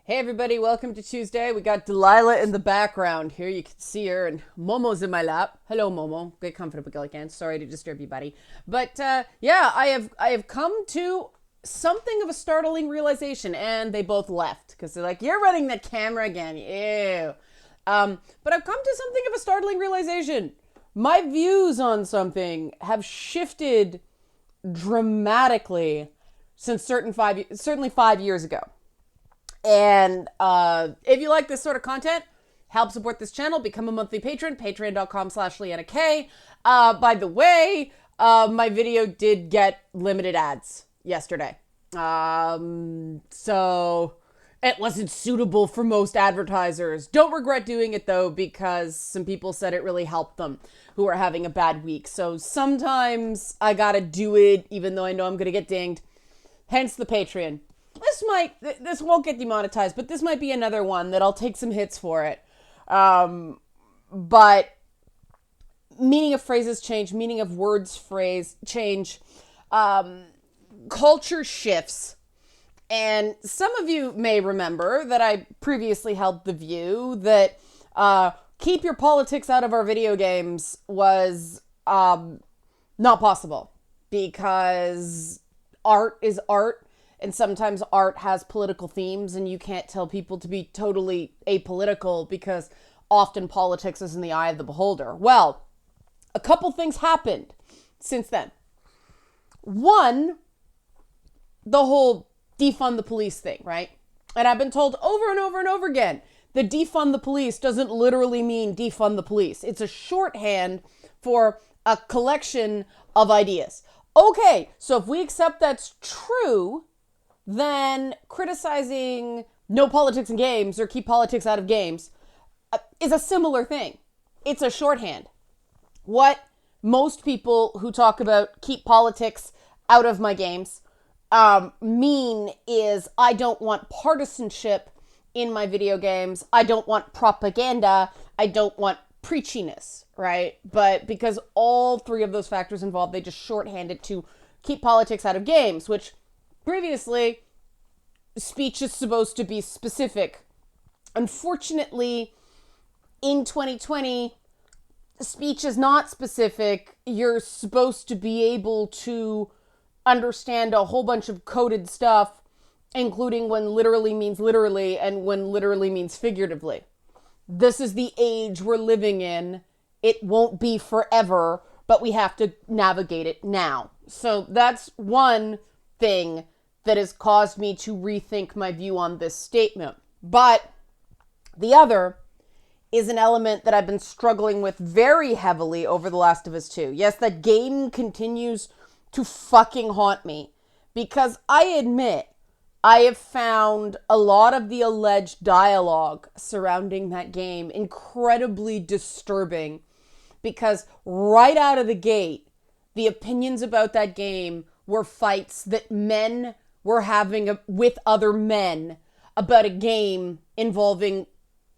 Hey everybody, welcome to Tuesday. We got Delilah in the background here. You can see her, and Momo's in my lap. Hello, Momo. Get comfortable again. Sorry to disturb you, buddy. But yeah, I have come to something of a startling realization, and they both left because they're like, "You're running the camera again." Ew. But I've come to something of a startling realization. My views on something have shifted dramatically since certainly 5 years ago. And if you like this sort of content, help support this channel, become a monthly patron, patreon.com/LeannaK. By the way, my video did get limited ads yesterday. So it wasn't suitable for most advertisers. Don't regret doing it though, because some people said it really helped them who are having a bad week. So sometimes I gotta do it even though I know I'm gonna get dinged. Hence the Patreon. This won't get demonetized, but this might be another one that I'll take some hits for it. But meaning of phrases change, meaning of words change, culture shifts. And some of you may remember that I previously held the view that keep your politics out of our video games was not possible because art is art. And sometimes art has political themes, and you can't tell people to be totally apolitical because often politics is in the eye of the beholder. Well, a couple things happened since then. One, the whole defund the police thing, right? And I've been told over and over and over again that defund the police doesn't literally mean defund the police. It's a shorthand for a collection of ideas. Okay, so if we accept that's true, then criticizing no politics in games or keep politics out of games is a similar thing. It's a shorthand. What most people who talk about keep politics out of my games mean is I don't want partisanship in my video games. I don't want propaganda. I don't want preachiness, right? But because all three of those factors involved, they just shorthand it to keep politics out of games, which previously, speech is supposed to be specific. Unfortunately, in 2020, speech is not specific. You're supposed to be able to understand a whole bunch of coded stuff, including when literally means literally and when literally means figuratively. This is the age we're living in. It won't be forever, but we have to navigate it now. So that's one thing that has caused me to rethink my view on this statement. But the other is an element that I've been struggling with very heavily over The Last of Us 2. Yes, that game continues to fucking haunt me because I admit I have found a lot of the alleged dialogue surrounding that game incredibly disturbing because right out of the gate, the opinions about that game were fights that men were having with other men about a game involving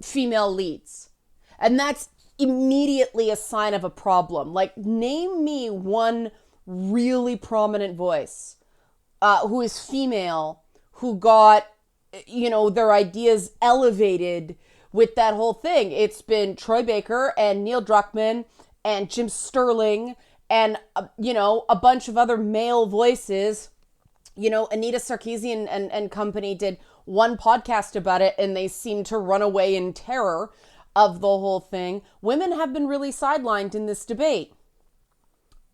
female leads. And that's immediately a sign of a problem. Like, name me one really prominent voice who is female, who got, their ideas elevated with that whole thing. It's been Troy Baker and Neil Druckmann and Jim Sterling and, a bunch of other male voices. Anita Sarkeesian and company did one podcast about it, and they seemed to run away in terror of the whole thing. Women have been really sidelined in this debate.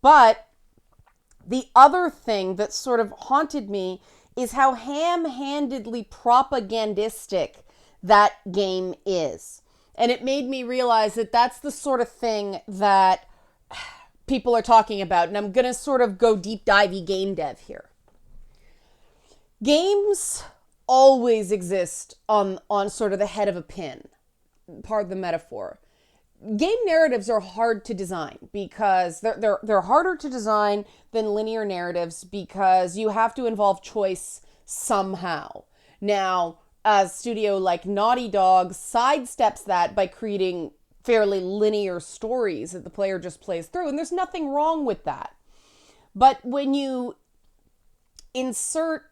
But the other thing that sort of haunted me is how ham-handedly propagandistic that game is. And it made me realize that that's the sort of thing that people are talking about. And I'm going to sort of go deep divey game dev here. Games always exist on sort of the head of a pin. Pardon the metaphor. Game narratives are hard to design because they're harder to design than linear narratives because you have to involve choice somehow. Now, a studio like Naughty Dog sidesteps that by creating fairly linear stories that the player just plays through, and there's nothing wrong with that. But when you insert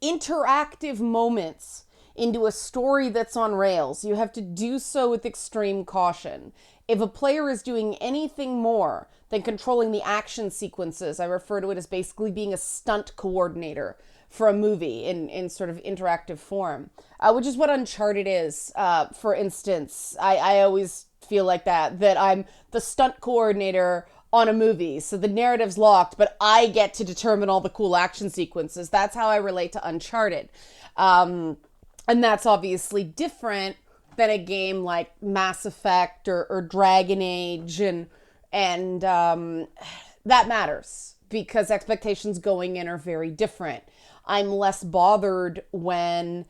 interactive moments into a story that's on rails, you have to do so with extreme caution. If a player is doing anything more than controlling the action sequences, I refer to it as basically being a stunt coordinator for a movie in sort of interactive form, which is what Uncharted is. For instance, I always feel like that I'm the stunt coordinator on a movie. So the narrative's locked, but I get to determine all the cool action sequences. That's how I relate to Uncharted. And that's obviously different than a game like Mass Effect or Dragon Age, and that matters because expectations going in are very different. I'm less bothered when,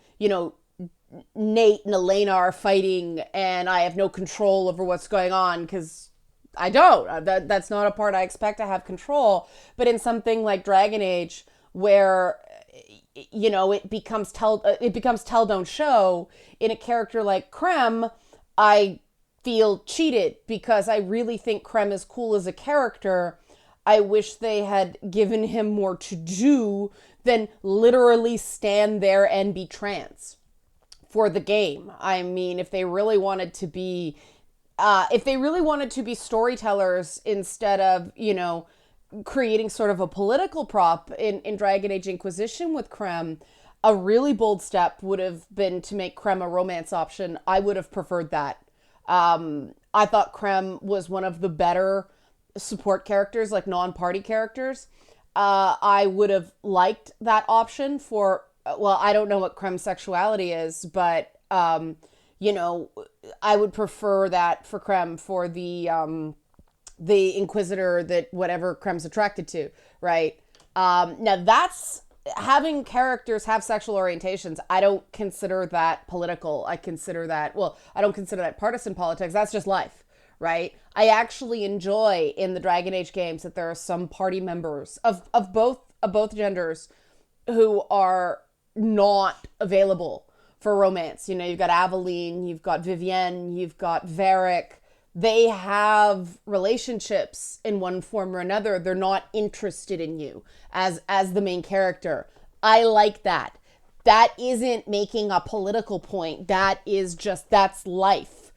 Nate and Elena are fighting and I have no control over what's going on because I don't. That's not a part I expect to have control. But in something like Dragon Age, where it becomes tell don't show, in a character like Krem, I feel cheated because I really think Krem is cool as a character. I wish they had given him more to do than literally stand there and be trans for the game. I mean, if they really wanted to be storytellers instead of, creating sort of a political prop in Dragon Age Inquisition with Krem, a really bold step would have been to make Krem a romance option. I would have preferred that. I thought Krem was one of the better support characters, like non-party characters. I would have liked that option for, I don't know what Krem's sexuality is, but, I would prefer that for Krem for the Inquisitor that whatever Krem's attracted to, right? Now that's having characters have sexual orientations. I don't consider that political. I don't consider that partisan politics. That's just life, right? I actually enjoy in the Dragon Age games that there are some party members of both genders who are not available for romance. You've got Aveline, you've got Vivienne, you've got Varric. They have relationships in one form or another. They're not interested in you as the main character. I like that. That isn't making a political point. That's life.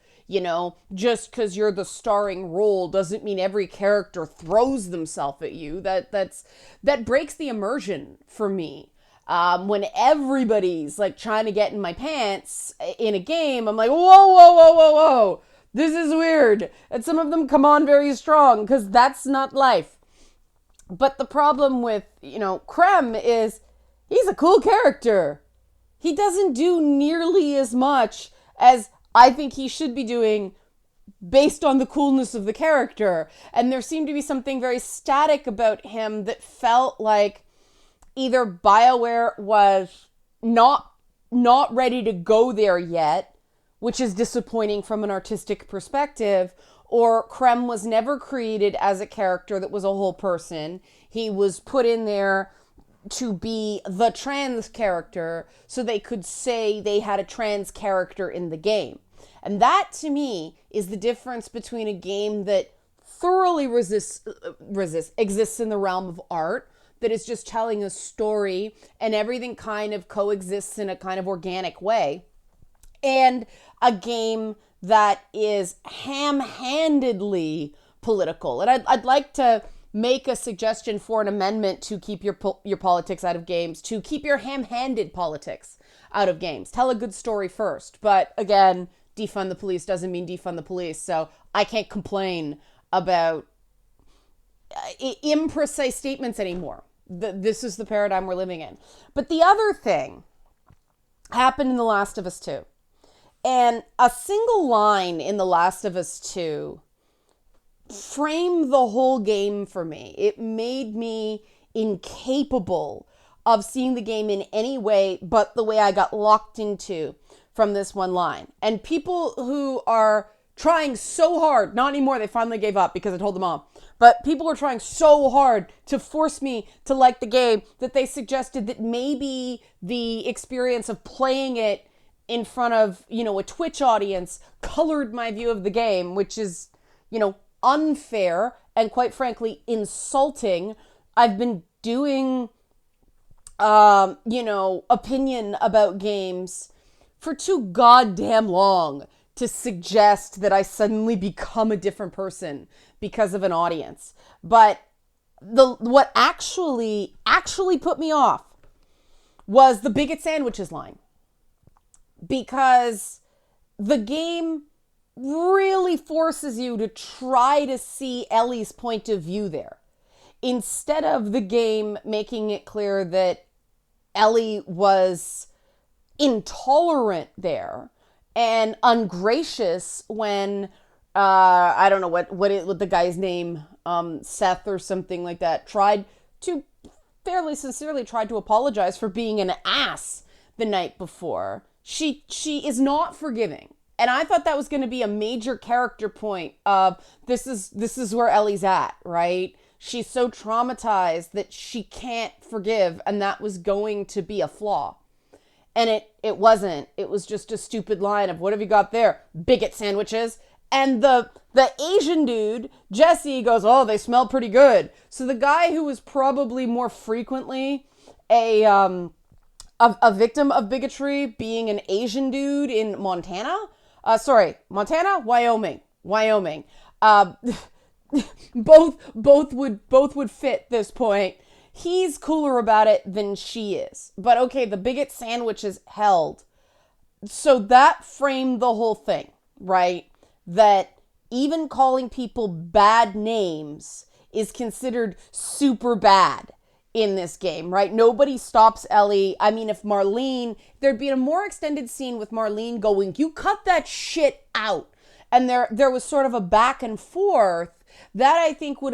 Just because you're the starring role doesn't mean every character throws themselves at you. That breaks the immersion for me. When everybody's like trying to get in my pants in a game, I'm like, whoa, whoa, whoa, whoa, whoa. This is weird. And some of them come on very strong because that's not life. But the problem with, Krem is he's a cool character. He doesn't do nearly as much as I think he should be doing based on the coolness of the character. And there seemed to be something very static about him that felt like either BioWare was not ready to go there yet, which is disappointing from an artistic perspective, or Krem was never created as a character that was a whole person. He was put in there to be the trans character so they could say they had a trans character in the game. And that, to me, is the difference between a game that thoroughly exists in the realm of art, that is just telling a story and everything kind of coexists in a kind of organic way, and a game that is ham-handedly political. And I'd like to make a suggestion for an amendment to keep your politics out of games, to keep your ham-handed politics out of games. Tell a good story first. But again, defund the police doesn't mean defund the police. So I can't complain about imprecise statements anymore. This is the paradigm we're living in. But the other thing happened in The Last of Us 2. And a single line in The Last of Us 2 framed the whole game for me. It made me incapable of seeing the game in any way but the way I got locked into from this one line. And people who are trying so hard, not anymore, they finally gave up because I told them all, but people were trying so hard to force me to like the game that they suggested that maybe the experience of playing it in front of, a Twitch audience colored my view of the game, which is, unfair and quite frankly insulting. I've been doing, opinion about games for too goddamn long to suggest that I suddenly become a different person because of an audience. But what actually put me off was the bigot sandwiches line. Because the game really forces you to try to see Ellie's point of view there, instead of the game making it clear that Ellie was intolerant there and ungracious when I don't know what the guy's name, Seth or something like that, tried to fairly sincerely tried to apologize for being an ass the night before. She is not forgiving. And I thought that was going to be a major character point of this is where Ellie's at, right? She's so traumatized that she can't forgive, and that was going to be a flaw. And it wasn't. It was just a stupid line of, what have you got there? Bigot sandwiches. And the Asian dude, Jesse, goes, oh, they smell pretty good. So the guy who was probably more frequently a victim of bigotry, being an Asian dude in Montana. Wyoming. Both would fit this point. He's cooler about it than she is. But okay, the bigot sandwiches held. So that framed the whole thing, right? That even calling people bad names is considered super bad in this game, right? Nobody stops Ellie. I mean, if there'd be a more extended scene with Marlene going, you cut that shit out. And there was sort of a back and forth that I think would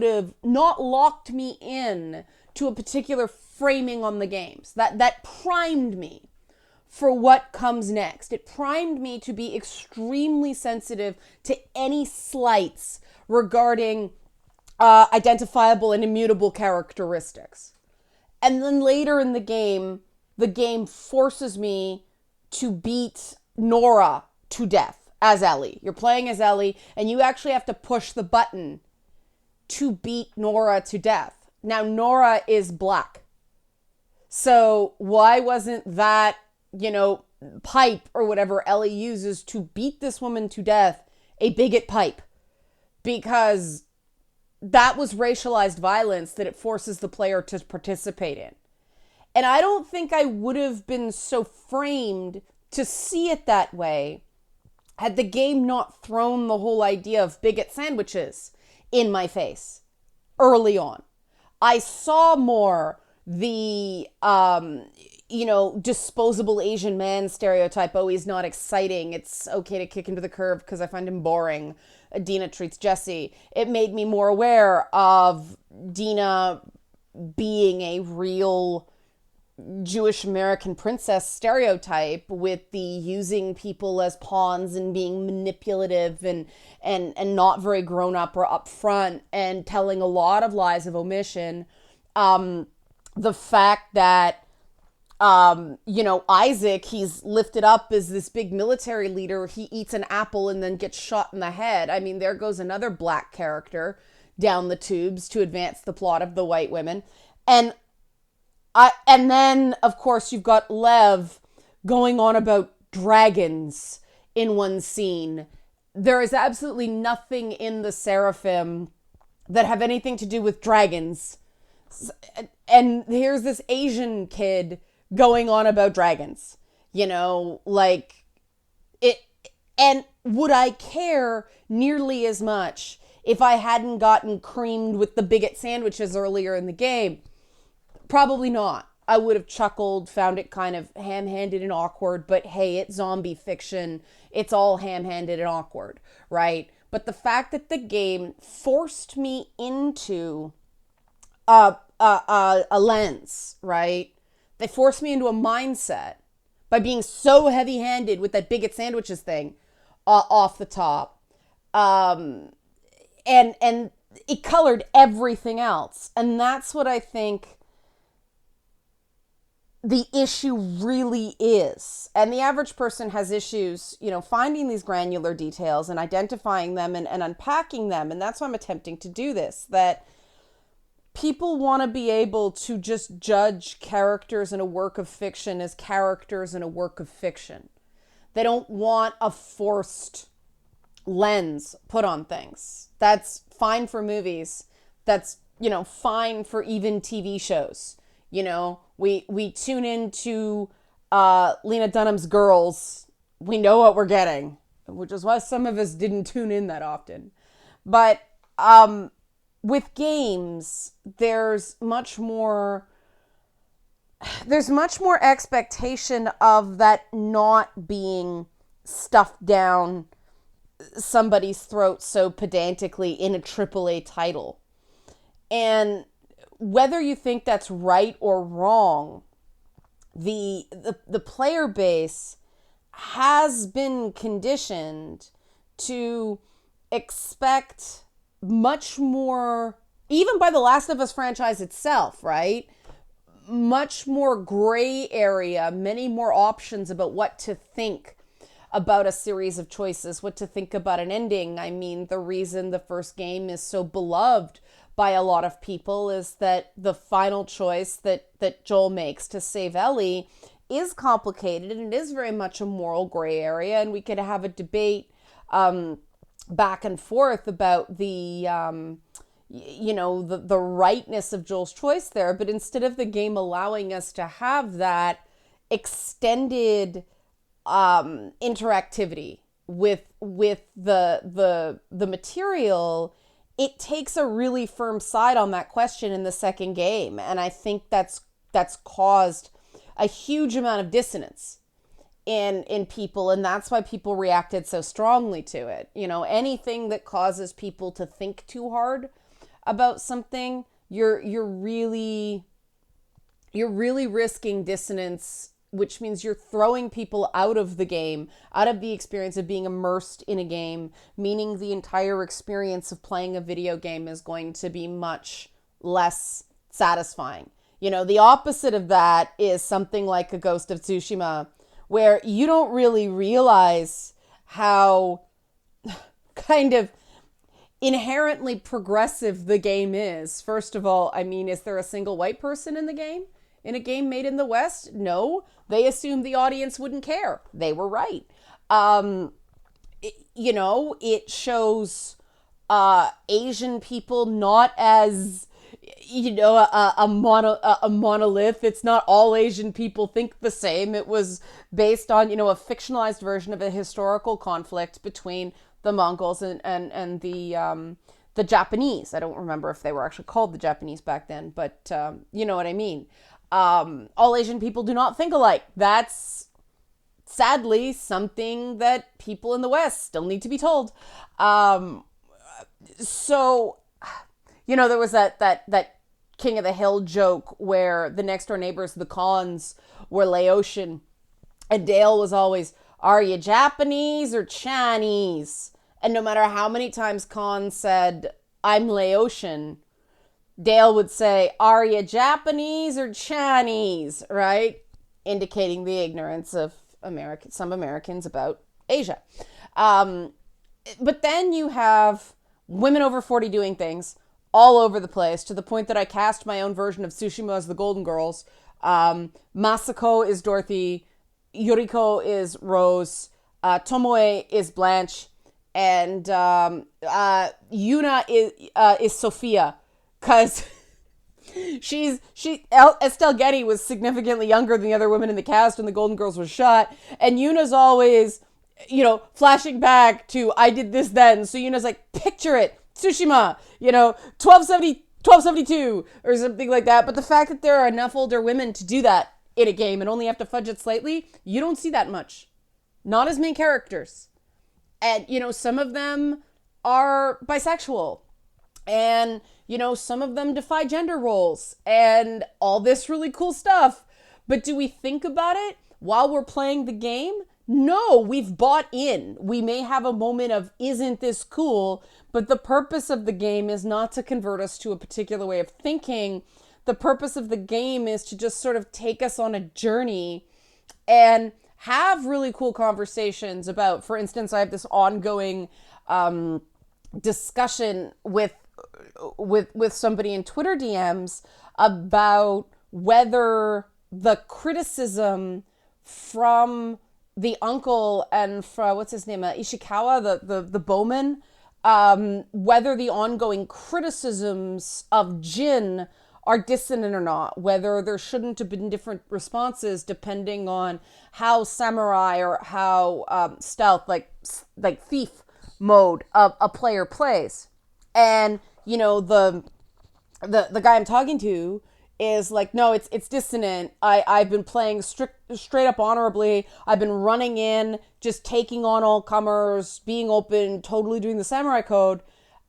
have not locked me in to a particular framing on the games. That primed me for what comes next. It primed me to be extremely sensitive to any slights regarding identifiable and immutable characteristics. And then later in the game forces me to beat Nora to death as Ellie. You're playing as Ellie, and you actually have to push the button to beat Nora to death. Now, Nora is black. So why wasn't that, pipe or whatever Ellie uses to beat this woman to death a bigot pipe? Because that was racialized violence that it forces the player to participate in. And I don't think I would have been so framed to see it that way had the game not thrown the whole idea of bigot sandwiches in my face early on. I saw more the, disposable Asian man stereotype. Oh, he's not exciting. It's okay to kick him to the curb because I find him boring. Dina treats Jesse. It made me more aware of Dina being a real Jewish American princess stereotype, with the using people as pawns and being manipulative and not very grown up or upfront and telling a lot of lies of omission. The fact that Isaac, he's lifted up as this big military leader. He eats an apple and then gets shot in the head. I mean, there goes another black character down the tubes to advance the plot of the white women. And then, of course, you've got Lev going on about dragons in one scene. There is absolutely nothing in the Seraphim that have anything to do with dragons. And here's this Asian kid going on about dragons, and would I care nearly as much if I hadn't gotten creamed with the bigot sandwiches earlier in the game? Probably not. I would have chuckled, found it kind of ham-handed and awkward, but hey, it's zombie fiction. It's all ham-handed and awkward, right? But the fact that the game forced me into a lens, right? They forced me into a mindset by being so heavy-handed with that bigot sandwiches thing off the top. And it colored everything else. And that's what I think the issue really is. And the average person has issues, finding these granular details and identifying them and unpacking them. And that's why I'm attempting to do this. That people want to be able to just judge characters in a work of fiction as characters in a work of fiction. They don't want a forced lens put on things. That's fine for movies. That's, fine for even TV shows. We tune into Lena Dunham's Girls. We know what we're getting, which is why some of us didn't tune in that often. But with games, there's much more expectation of that not being stuffed down somebody's throat so pedantically in a AAA title. And whether you think that's right or wrong, the player base has been conditioned to expect much more, even by the Last of Us franchise itself, right? Much more gray area, many more options about what to think about a series of choices, what to think about an ending. I mean, the reason the first game is so beloved by a lot of people is that the final choice that Joel makes to save Ellie is complicated, and it is very much a moral gray area, and we could have a debate back and forth about the rightness of Joel's choice there. But instead of the game allowing us to have that extended interactivity with the material, it takes a really firm side on that question in the second game, and I think that's caused a huge amount of dissonance in people, and that's why people reacted so strongly to it. Anything that causes people to think too hard about something, you're really risking dissonance, which means you're throwing people out of the game, out of the experience of being immersed in a game, meaning the entire experience of playing a video game is going to be much less satisfying. The opposite of that is something like a Ghost of Tsushima, where you don't really realize how kind of inherently progressive the game is. First of all, I mean, is there a single white person in the game? In a game made in the West? No. They assumed the audience wouldn't care. They were right. It shows Asian people not as, a monolith. It's not all Asian people think the same. It was based on, a fictionalized version of a historical conflict between the Mongols and the Japanese. I don't remember if they were actually called the Japanese back then, but you know what I mean. All Asian people do not think alike. That's sadly something that people in the West still need to be told. There was that King of the Hill joke where the next door neighbors, the Khans, were Laotian, and Dale was always, "Are you Japanese or Chinese?" And no matter how many times Khan said, "I'm Laotian," Dale would say, "Are you Japanese or Chinese?" Right? Indicating the ignorance of some Americans about Asia. But then you have women over 40 doing things all over the place, to the point that I cast my own version of Tsushima as the Golden Girls. Masako is Dorothy, Yuriko is Rose, Tomoe is Blanche, and Yuna is Sophia, because Estelle Getty was significantly younger than the other women in the cast when the Golden Girls was shot, and Yuna's always, flashing back to, "I did this then," so Yuna's like, picture it, Tsushima, 1272 or something like that. But the fact that there are enough older women to do that in a game and only have to fudge it slightly, you don't see that much. Not as main characters. And, some of them are bisexual. And, some of them defy gender roles. And all this really cool stuff. But do we think about it while we're playing the game? No, we've bought in. We may have a moment of, isn't this cool? But the purpose of the game is not to convert us to a particular way of thinking. The purpose of the game is to just sort of take us on a journey and have really cool conversations about, for instance, I have this ongoing discussion with with somebody in Twitter DMs about whether the criticism from the uncle and from, what's his name, Ishikawa, the bowman, whether the ongoing criticisms of Jin are dissonant or not, whether there shouldn't have been different responses depending on how samurai or how stealth, like thief mode a player plays. And, you know, the guy I'm talking to is like, no, it's dissonant. I've been playing straight up honorably. I've been running in, just taking on all comers, being open, totally doing the samurai code.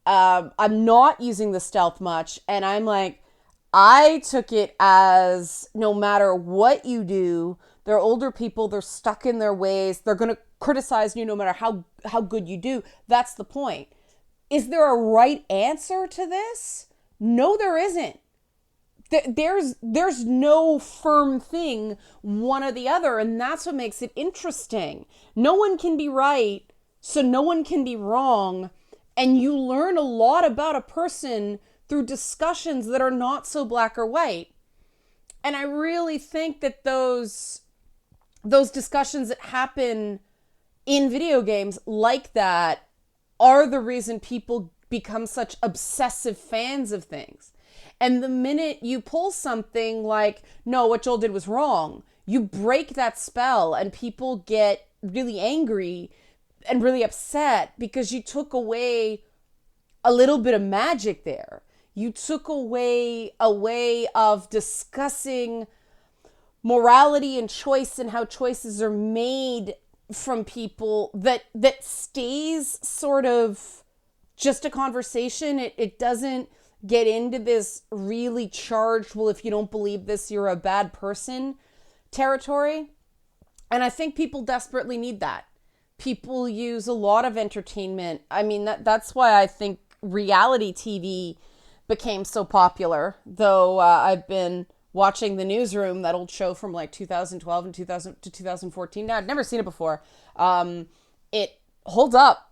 I'm not using the stealth much. And I'm like, I took it as no matter what you do, they're older people, they're stuck in their ways, they're going to criticize you no matter how good you do. That's the point. Is there a right answer to this? No, there isn't. There's no firm thing, one or the other, and that's what makes it interesting. No one can be right, so no one can be wrong, and you learn a lot about a person through discussions that are not so black or white. And I really think that those discussions that happen in video games like that are the reason people become such obsessive fans of things. And the minute you pull something like, no, what Joel did was wrong, you break that spell and people get really angry and really upset because you took away a little bit of magic there. You took away a way of discussing morality and choice and how choices are made from people that stays sort of just a conversation. It doesn't get into this really charged, well, if you don't believe this, you're a bad person territory. And I think people desperately need that. People use a lot of entertainment. I mean, that's why I think reality TV became so popular, though I've been watching The Newsroom, that old show from like 2012 and 2014. Now, I'd never seen it before. It holds up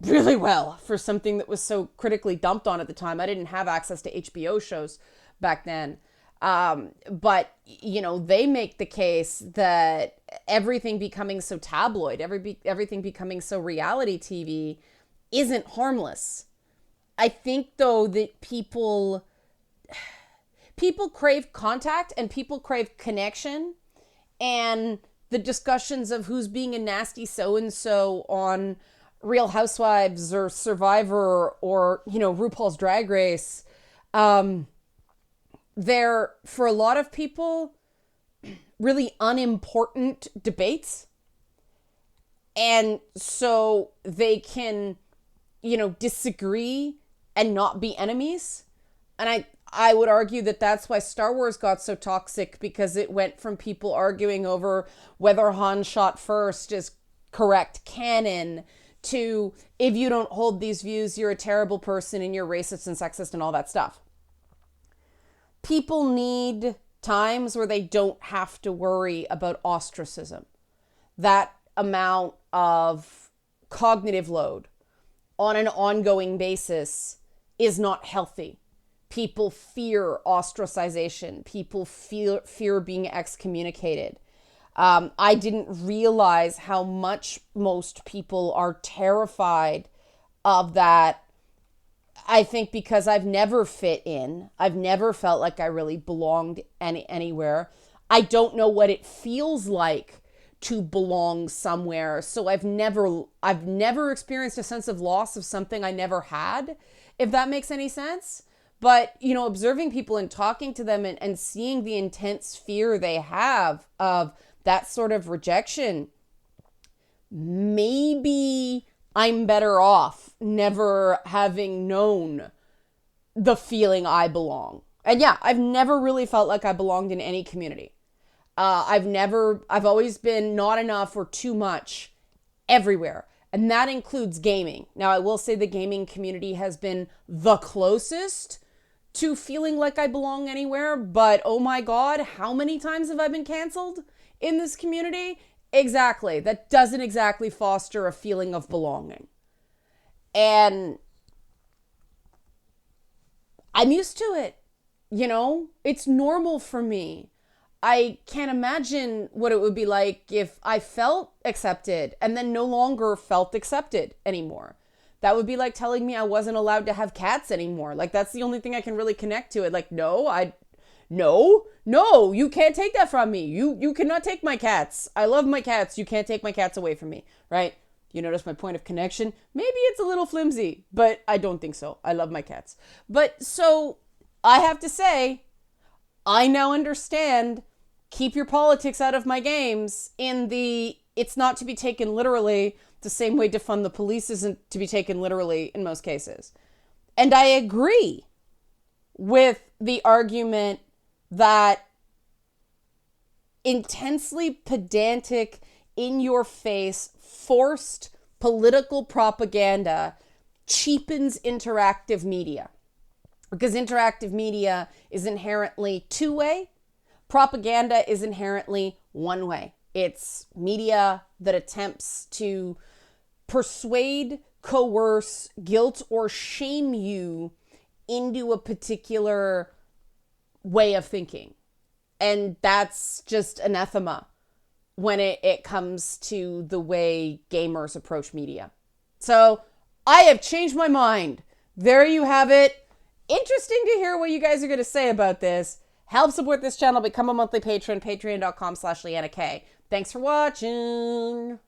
really well for something that was so critically dumped on at the time. I didn't have access to HBO shows back then. But, you know, they make the case that everything becoming so tabloid, everything becoming so reality TV isn't harmless. I think, though, that people crave contact and people crave connection, and the discussions of who's being a nasty so-and-so on Real Housewives or Survivor or, you know, RuPaul's Drag Race, they're, for a lot of people, really unimportant debates. And so they can, you know, disagree and not be enemies. And I would argue that that's why Star Wars got so toxic, because it went from people arguing over whether Han shot first is correct canon to, if you don't hold these views, you're a terrible person and you're racist and sexist and all that stuff. People need times where they don't have to worry about ostracism. That amount of cognitive load on an ongoing basis is not healthy. People fear ostracization. People fear being excommunicated. I didn't realize how much most people are terrified of that. I think because I've never fit in. I've never felt like I really belonged anywhere. I don't know what it feels like to belong somewhere. So I've never experienced a sense of loss of something I never had, if that makes any sense. But, you know, observing people and talking to them and seeing the intense fear they have of that sort of rejection, maybe I'm better off never having known the feeling I belong. And yeah, I've never really felt like I belonged in any community. I've always been not enough or too much everywhere. And that includes gaming. Now, I will say the gaming community has been the closest to feeling like I belong anywhere, but oh my God, how many times have I been canceled in this community? Exactly. That doesn't exactly foster a feeling of belonging. And I'm used to it. You know, it's normal for me. I can't imagine what it would be like if I felt accepted and then no longer felt accepted anymore. That would be like telling me I wasn't allowed to have cats anymore. Like, that's the only thing I can really connect to it. Like, no, you can't take that from me. You cannot take my cats. I love my cats. You can't take my cats away from me, right? You notice my point of connection? Maybe it's a little flimsy, but I don't think so. I love my cats. But so I have to say, I now understand, keep your politics out of my games, in the it's not to be taken literally, the same way defund the police isn't to be taken literally in most cases. And I agree with the argument that intensely pedantic, in your face, forced political propaganda cheapens interactive media. Because interactive media is inherently two-way. Propaganda is inherently one-way. It's media that attempts to persuade, coerce, guilt, or shame you into a particular way of thinking. And that's just anathema when it comes to the way gamers approach media. So I have changed my mind. There you have it. Interesting to hear what you guys are going to say about this. Help support this channel. Become a monthly patron. Patreon.com/LeannaK. Thanks for watching.